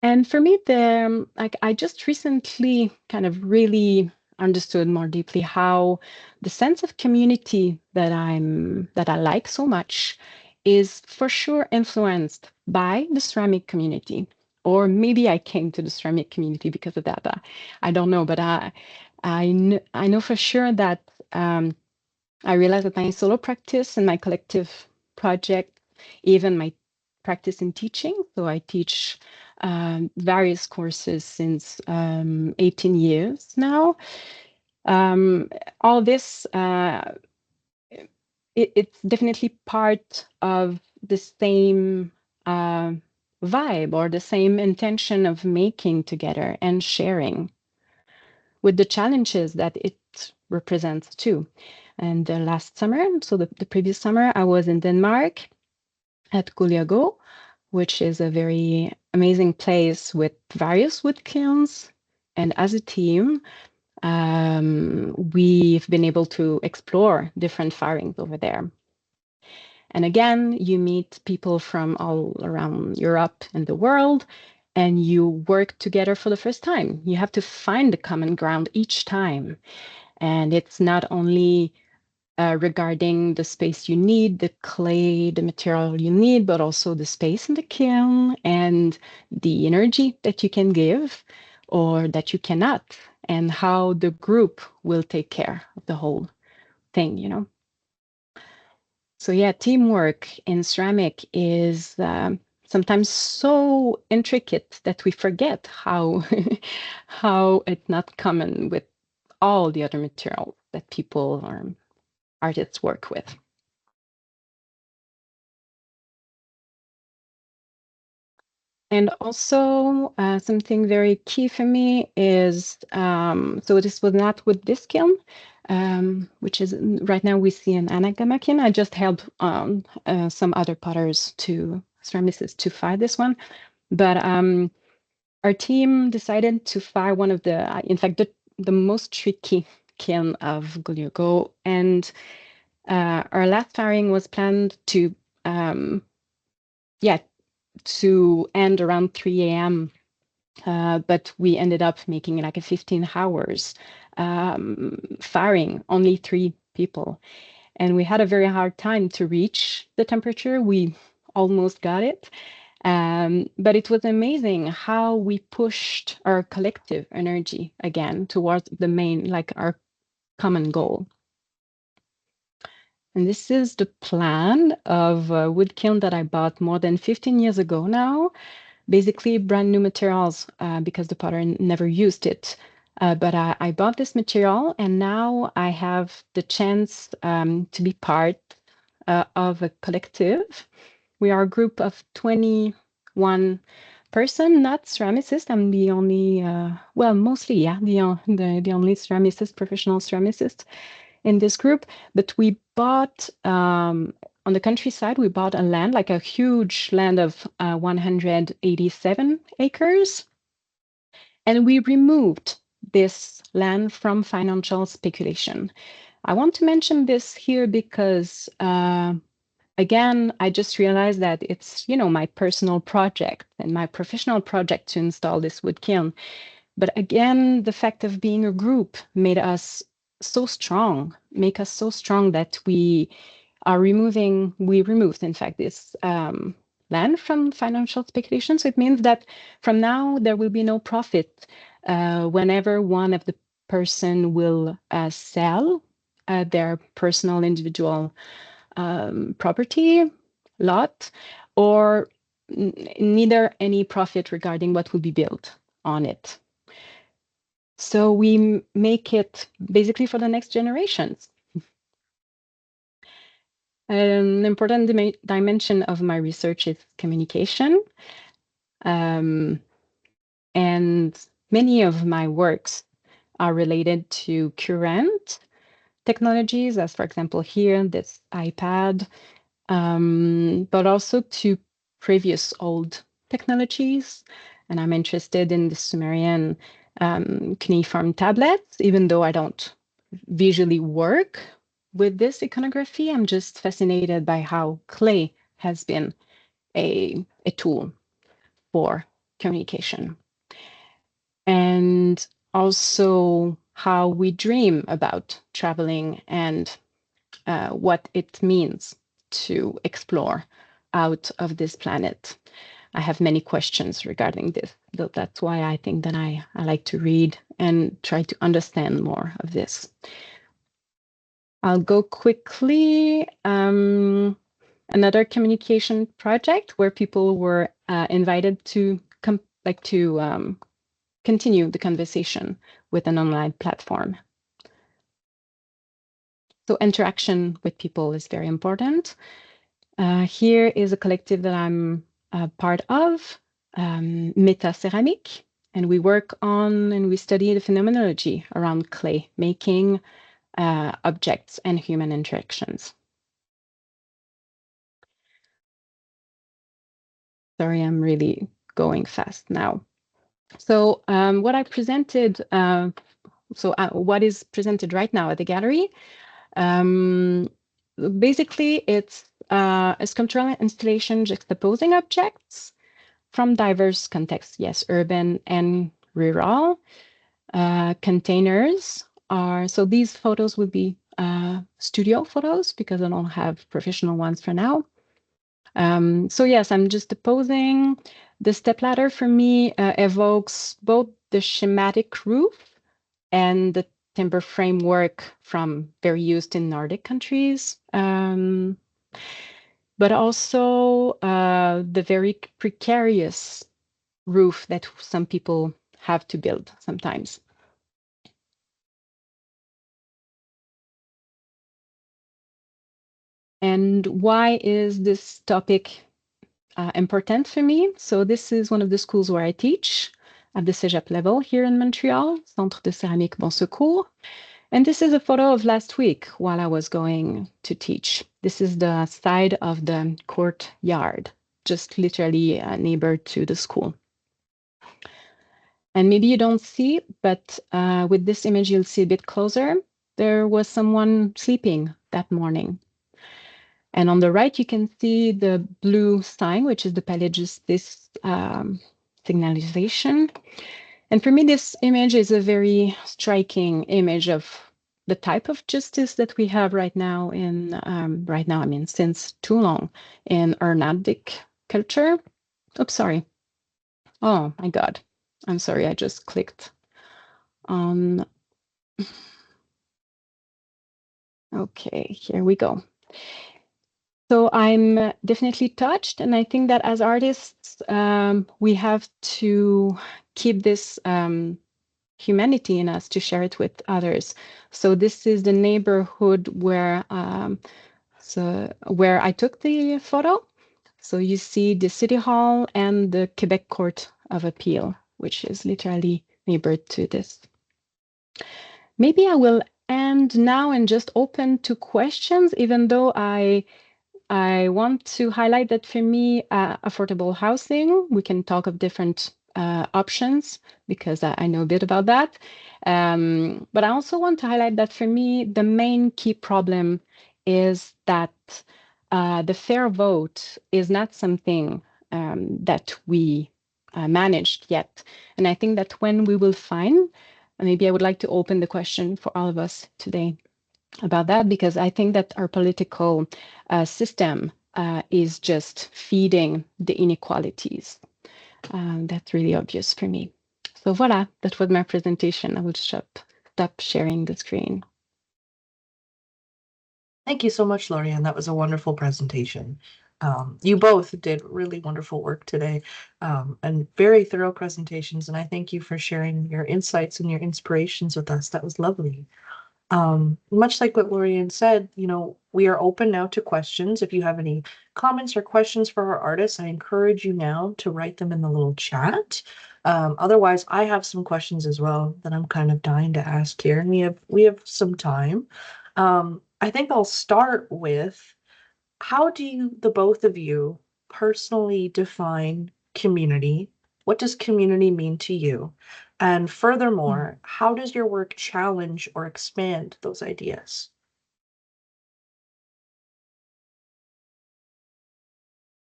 And for me, I just recently kind of really understood more deeply how the sense of community that I like so much is for sure influenced by the ceramic community. Or maybe I came to the ceramic community because of that. I don't know, but I know for sure that I realized that my solo practice and my collective project, even my practice in teaching, so I teach various courses since 18 years now. All this, it's definitely part of the same vibe or the same intention of making together and sharing, with the challenges that it represents too. And the last summer, so the previous summer, I was in Denmark at Gulliago, which is a very amazing place with various wood kilns. And as a team, we've been able to explore different firings over there. And again, you meet people from all around Europe and the world, and you work together for the first time. You have to find the common ground each time. And it's not only regarding the space you need, the clay, the material you need, but also the space in the kiln and the energy that you can give or that you cannot, and how the group will take care of the whole thing, you know. So yeah, teamwork in ceramic is sometimes so intricate that we forget how how it's not common with all the other materials that people or artists work with. And also something very key for me is, so this was not with this kiln, which is right now we see an Anagama kiln. I just helped some other potters ceramicists to find this one. But our team decided to fire one of the, in fact, the most tricky kiln of Gulliago. And our last firing was planned to, to end around 3 a.m. But we ended up making like a 15 hours firing, only 3 people. And we had a very hard time to reach the temperature. We almost got it. But it was amazing how we pushed our collective energy again towards the main, like our common goal. And this is the plan of a wood kiln that I bought more than 15 years ago now. Basically brand new materials because the potter never used it. But I bought this material and now I have the chance to be part of a collective. We are a group of 21 person, not ceramicist. I'm the only, well, mostly, yeah, the only ceramicist, professional ceramicist in this group. But we bought, on the countryside, we bought a land, like a huge land of 187 acres. And we removed this land from financial speculation. I want to mention this here because again, I just realized that it's, you know, my personal project and my professional project to install this wood kiln. But again, the fact of being a group made us so strong, make us so strong that we removed, in fact, this land from financial speculation. So it means that from now there will be no profit whenever one of the person will sell their personal individual property lot, or neither any profit regarding what will be built on it. So we make it basically for the next generations. An important dimension of my research is communication. And many of my works are related to current technologies, as for example here, this iPad, but also to previous old technologies. And I'm interested in the Sumerian cuneiform tablets, even though I don't visually work with this iconography. I'm just fascinated by how clay has been a tool for communication. And also how we dream about traveling and what it means to explore out of this planet. I have many questions regarding this. That's why I think that I like to read and try to understand more of this. I'll go quickly. Another communication project where people were invited to continue the conversation with an online platform. So interaction with people is very important. Here is a collective that I'm part of, Meta Ceramic, and we work on and we study the phenomenology around clay making, objects, and human interactions. Sorry, I'm really going fast now. So what I presented, what is presented right now at the gallery, basically it's a sculptural installation juxtaposing objects from diverse contexts, yes, urban and rural. Containers are, so these photos would be studio photos because I don't have professional ones for now. So yes, I'm just opposing. The stepladder for me evokes both the schematic roof and the timber framework from very used in Nordic countries, but also the very precarious roof that some people have to build sometimes. And why is this topic important for me? So this is one of the schools where I teach at the Cégep level here in Montreal, Centre de Céramique Bon Secours. And this is a photo of last week while I was going to teach. This is the side of the courtyard, just literally a neighbor to the school. And maybe you don't see, but with this image, you'll see a bit closer. There was someone sleeping that morning. And on the right, you can see the blue sign, which is the Palais de Justice signalization. And for me, this image is a very striking image of the type of justice that we have right now in, I mean, since too long in our Nordic culture. Oops, sorry. Oh my God. I'm sorry, I just clicked on. Okay, here we go. So I'm definitely touched, and I think that as artists, we have to keep this humanity in us to share it with others. So this is the neighborhood where where I took the photo. So you see the City Hall and the Quebec Court of Appeal, which is literally neighbored to this. Maybe I will end now and just open to questions, even though I want to highlight that for me, affordable housing, we can talk of different options because I know a bit about that. But I also want to highlight that for me, the main key problem is that the fair vote is not something that we managed yet. And I think that when we will find, maybe I would like to open the question for all of us today about that, because I think that our political system is just feeding the inequalities. That's really obvious for me. So voila, that was my presentation. I will stop sharing the screen. Thank you so much, Loriane. That was a wonderful presentation. You both did really wonderful work today and very thorough presentations. And I thank you for sharing your insights and your inspirations with us. That was lovely. Much like what Loriane said, you know, we are open now to questions. If you have any comments or questions for our artists, I encourage you now to write them in the little chat. Otherwise, I have some questions as well that I'm kind of dying to ask here, and we have some time. I think I'll start with, how do you, the both of you, personally define community? What does community mean to you? And furthermore, how does your work challenge or expand those ideas?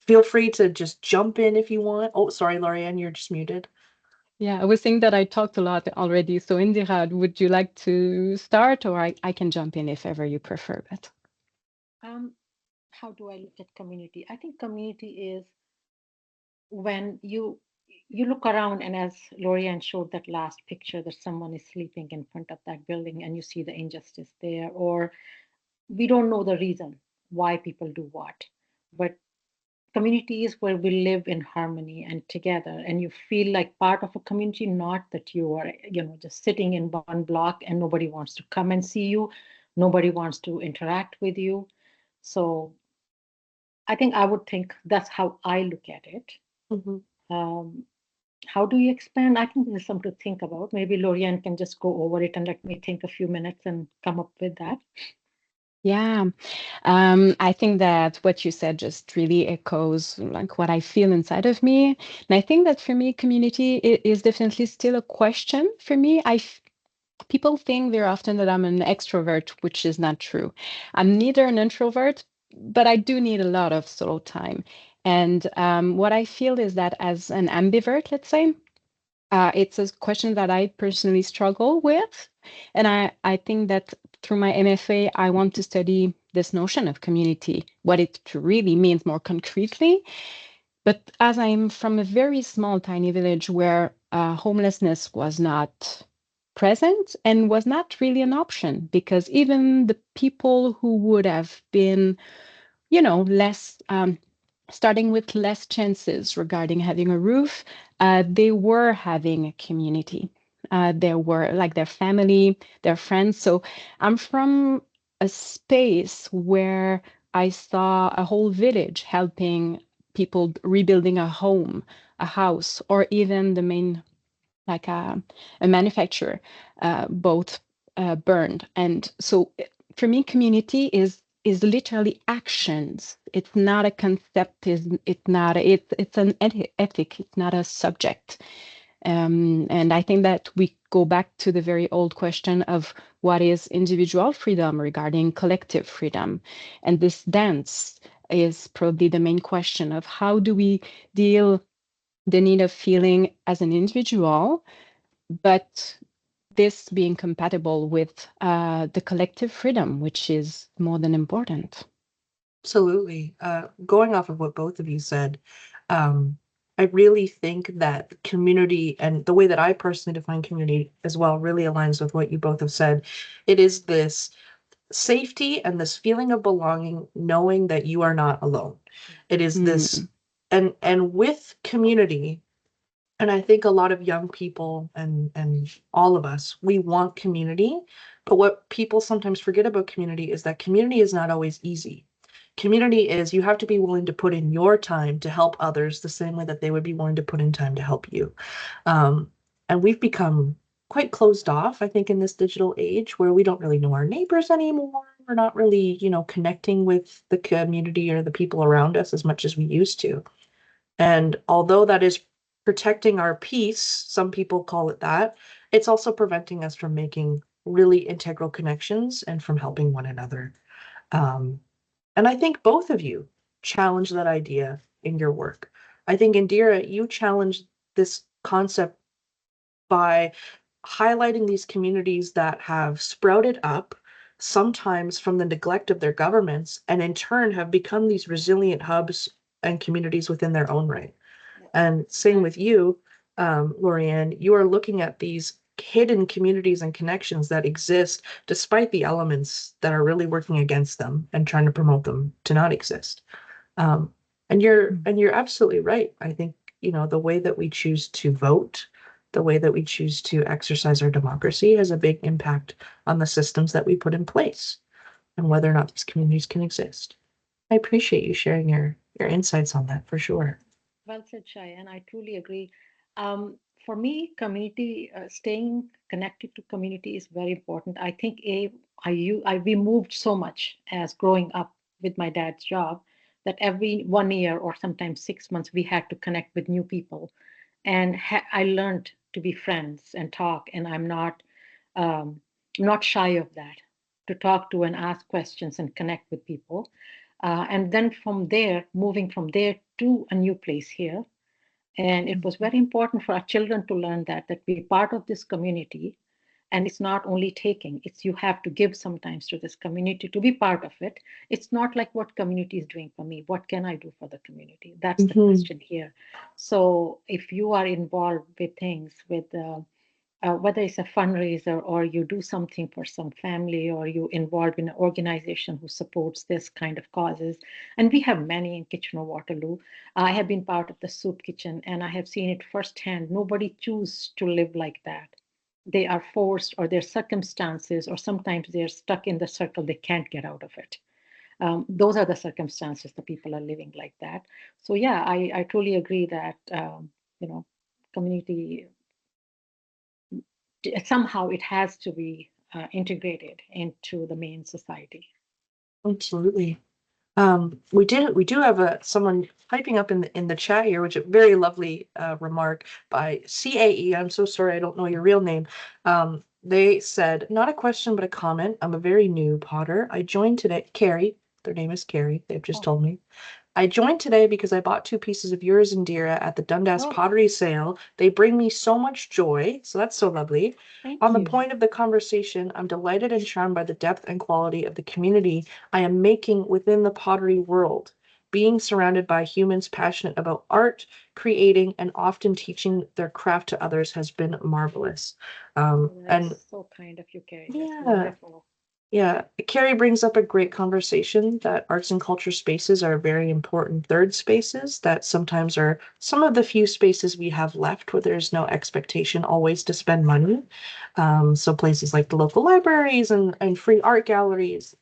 Feel free to just jump in if you want. Oh, sorry, Loriane, you're just muted. Yeah, I was saying that I talked a lot already. So Indira, would you like to start, or I can jump in if ever you prefer that? how do I look at community? I think community is when you look around, and as Loriane showed that last picture, that someone is sleeping in front of that building and you see the injustice there, or we don't know the reason why people do what, but communities where we live in harmony and together, and you feel like part of a community, not that you are, just sitting in one block and nobody wants to come and see you, nobody wants to interact with you. So I think I would think that's how I look at it. Mhm. um, how do you expand? I think this is something to think about. Maybe Loriane can just go over it and let me think a few minutes and come up with that. Yeah, I think that what you said just really echoes like what I feel inside of me. And I think that for me, community is definitely still a question for me. People think very often that I'm an extrovert, which is not true. I'm neither an introvert, but I do need a lot of solo time. And what I feel is that as an ambivert, let's say, it's a question that I personally struggle with. And I think that through my MFA, I want to study this notion of community, what it really means more concretely. But as I'm from a very small, tiny village where homelessness was not present and was not really an option, because even the people who would have been, less starting with less chances regarding having a roof, they were having a community. There were like their family, their friends. So I'm from a space where I saw a whole village helping people rebuilding a home, a house, or even the main, like a manufacturer, both burned. And so for me, community is literally actions. It's not a concept. It's not. It's an ethic. It's not a subject. And I think that we go back to the very old question of what is individual freedom regarding collective freedom, and this dance is probably the main question of how do we deal the need of feeling as an individual, but this being compatible with the collective freedom, which is more than important. Absolutely. Going off of what both of you said, I really think that community and the way that I personally define community as well really aligns with what you both have said. It is this safety and this feeling of belonging, knowing that you are not alone. It is this, and with community, and I think a lot of young people and all of us, we want community, but what people sometimes forget about community is that community is not always easy. Community is you have to be willing to put in your time to help others the same way that they would be willing to put in time to help you. And we've become quite closed off, I think, in this digital age where we don't really know our neighbors anymore. We're not really, connecting with the community or the people around us as much as we used to. And although that is protecting our peace, some people call it that, it's also preventing us from making really integral connections and from helping one another. Um, and I think both of you challenge that idea in your work. I think, Indira, you challenged this concept by highlighting these communities that have sprouted up, sometimes from the neglect of their governments, and in turn have become these resilient hubs and communities within their own right. And same with you, Loriane, you are looking at these hidden communities and connections that exist despite the elements that are really working against them and trying to promote them to not exist. Um, and you're absolutely right. I think, the way that we choose to vote, the way that we choose to exercise our democracy has a big impact on the systems that we put in place and whether or not these communities can exist. I appreciate you sharing your insights on that for sure. Well said, Cheyenne. I truly agree. For me, community, staying connected to community is very important. I think we moved so much as growing up with my dad's job that every 1 year or sometimes 6 months we had to connect with new people, and I learned to be friends and talk. And um, not shy of that, to talk to and ask questions and connect with people. And then from there, moving from there to a new place here. And it was very important for our children to learn that we're part of this community. And it's not only taking, it's you have to give sometimes to this community to be part of it. It's not like what community is doing for me. What can I do for the community? That's the question here. So if you are involved with things, with whether it's a fundraiser or you do something for some family or you involved in an organization who supports this kind of causes, and we have many in Kitchener-Waterloo. I have been part of the soup kitchen and I have seen it firsthand. Nobody chooses to live like that. They are forced, or their circumstances, or sometimes they're stuck in the circle, they can't get out of it. Those are the circumstances the people are living like that. So yeah, I truly agree that community, somehow it has to be integrated into the main society. Absolutely. We do have someone typing up in the chat here, which is a very lovely remark by CAE. I'm so sorry, I don't know your real name. They said, not a question, but a comment. I'm a very new potter. I joined today. Carrie, their name is Carrie. They've just told me. I joined today because I bought 2 pieces of yours, Indira, at the Dundas pottery sale. They bring me so much joy. So that's so lovely. On the point of the conversation, I'm delighted and charmed by the depth and quality of the community I am making within the pottery world. Being surrounded by humans passionate about art, creating, and often teaching their craft to others has been marvelous. And so kind of you, Carrie. yeah. That's wonderful. Yeah, Carrie brings up a great conversation that arts and culture spaces are very important third spaces that sometimes are some of the few spaces we have left where there's no expectation always to spend money. So places like the local libraries and free art galleries,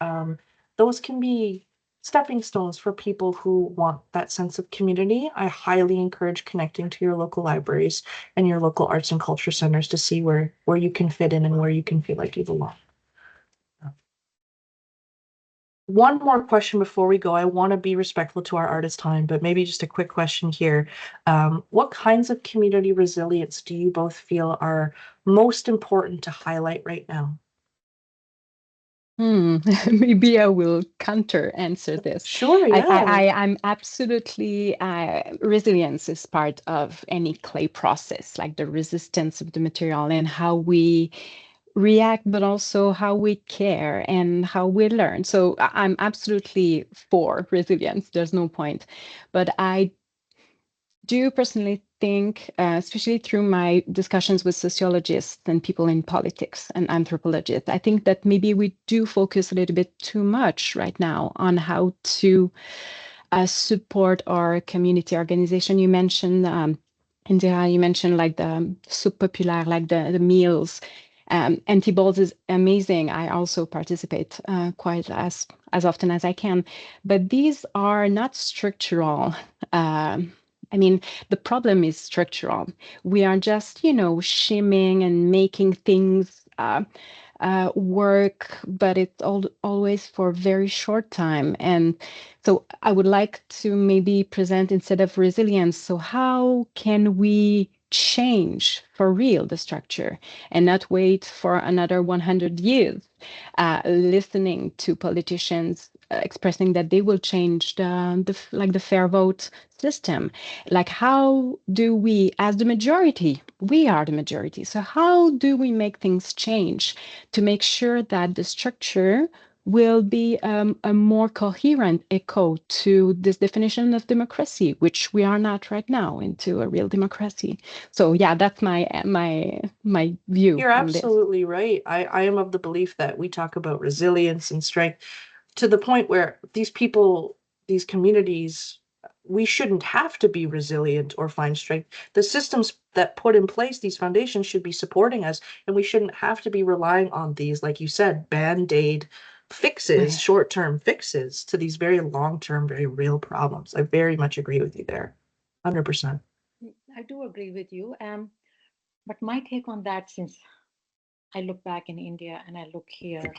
those can be stepping stones for people who want that sense of community. I highly encourage connecting to your local libraries and your local arts and culture centers to see where you can fit in and where you can feel like you belong. One more question before we go. I want to be respectful to our artist time, but maybe just a quick question here. What kinds of community resilience do you both feel are most important to highlight right now? Maybe I will counter answer this. Sure, yeah. I'm absolutely, resilience is part of any clay process, like the resistance of the material and how we react, but also how we care and how we learn. So I'm absolutely for resilience. There's no point. But I do personally think, especially through my discussions with sociologists and people in politics and anthropologists, I think that maybe we do focus a little bit too much right now on how to support our community organization. You mentioned, Indira, you mentioned like the soup populaire, like the meals. And Thibault is amazing. I also participate quite as often as I can. But these are not structural. I mean, the problem is structural. We are just, shimming and making things work, but it's always for a very short time. And so I would like to maybe present instead of resilience. So how can we change for real the structure and not wait for another 100 years, listening to politicians expressing that they will change the fair vote system? Like, how do we, as the majority, we are the majority, so how do we make things change to make sure that the structure will be a more coherent echo to this definition of democracy, which we are not right now into a real democracy? So yeah, that's my view. You're absolutely right. I am of the belief that we talk about resilience and strength to the point where these people, these communities, we shouldn't have to be resilient or find strength. The systems that put in place these foundations should be supporting us, and we shouldn't have to be relying on these, like you said, band-aid fixes, short-term fixes to these very long-term, very real problems. I very much agree with you there. 100%. I do agree with you. But my take on that, since I look back in India and I look here,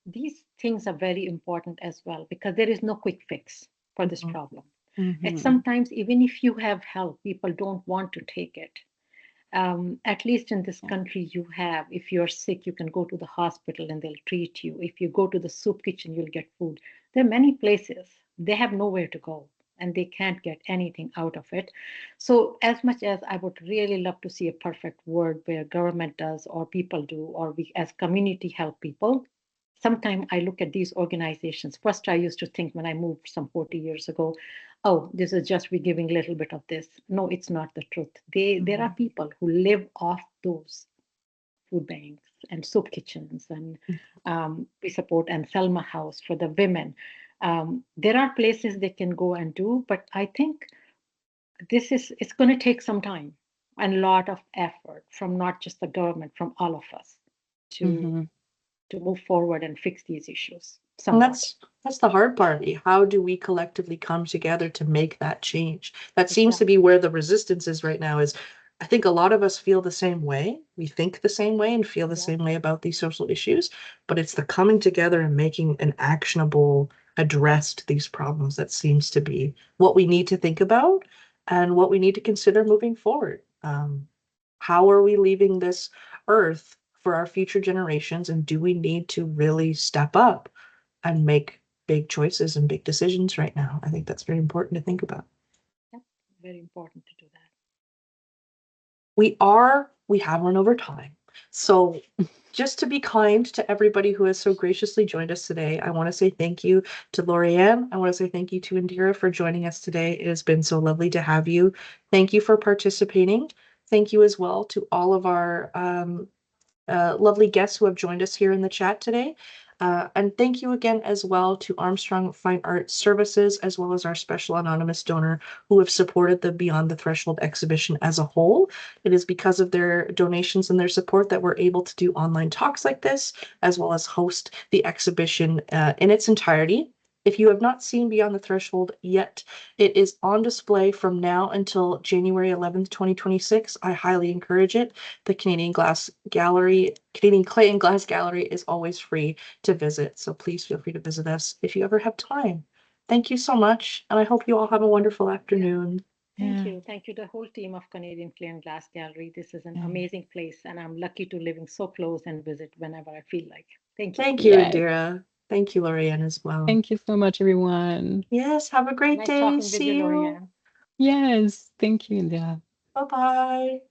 these things are very important as well, because there is no quick fix for this problem. And sometimes even if you have help, people don't want to take it. At least in this country, you have, if you're sick, you can go to the hospital and they'll treat you. If you go to the soup kitchen, you'll get food. There are many places, they have nowhere to go. and they can't get anything out of it. So as much as I would really love to see a perfect world where government does or people do or we as community help people, sometimes I look at these organizations. First, I used to think when I moved some 40 years ago, oh, this is just we giving a little bit of this. No, it's not the truth. There are people who live off those food banks and soup kitchens, and we support and Selma House for the women. There are places they can go and do, but I think it's going to take some time and a lot of effort from not just the government, from all of us to to move forward and fix these issues. And that's the hard part. How do we collectively come together to make that change? That seems to be where the resistance is right now. Is I think a lot of us feel the same way. We think the same way and feel the same way about these social issues, but it's the coming together and making an actionable address to these problems that seems to be what we need to think about and what we need to consider moving forward. How are we leaving this earth for our future generations, and do we need to really step up and make big choices and big decisions right now? I think that's very important to think about. Yep, very important to do that. We have run over time. So just to be kind to everybody who has so graciously joined us today, I want to say thank you to Loriane. I want to say thank you to Indira for joining us today. It has been so lovely to have you. Thank you for participating. Thank you as well to all of our lovely guests who have joined us here in the chat today. And thank you again as well to Armstrong Fine Arts Services, as well as our special anonymous donor who have supported the Beyond the Threshold exhibition as a whole. It is because of their donations and their support that we're able to do online talks like this, as well as host the exhibition in its entirety. If you have not seen Beyond the Threshold yet, it is on display from now until January 11th, 2026. I highly encourage it. The Canadian Clay and Glass Gallery is always free to visit, so please feel free to visit us if you ever have time. Thank you so much, and I hope you all have a wonderful afternoon. Thank you. Thank you, the whole team of Canadian Clay and Glass Gallery. This is an amazing place, and I'm lucky to living so close and visit whenever I feel like. Thank you. Thank you, Indira. Thank you, Loriane, as well. Thank you so much, everyone. Yes, have a great Nice day. talking with See you, you. Loriane. Yes, thank you, Indira. Bye-bye.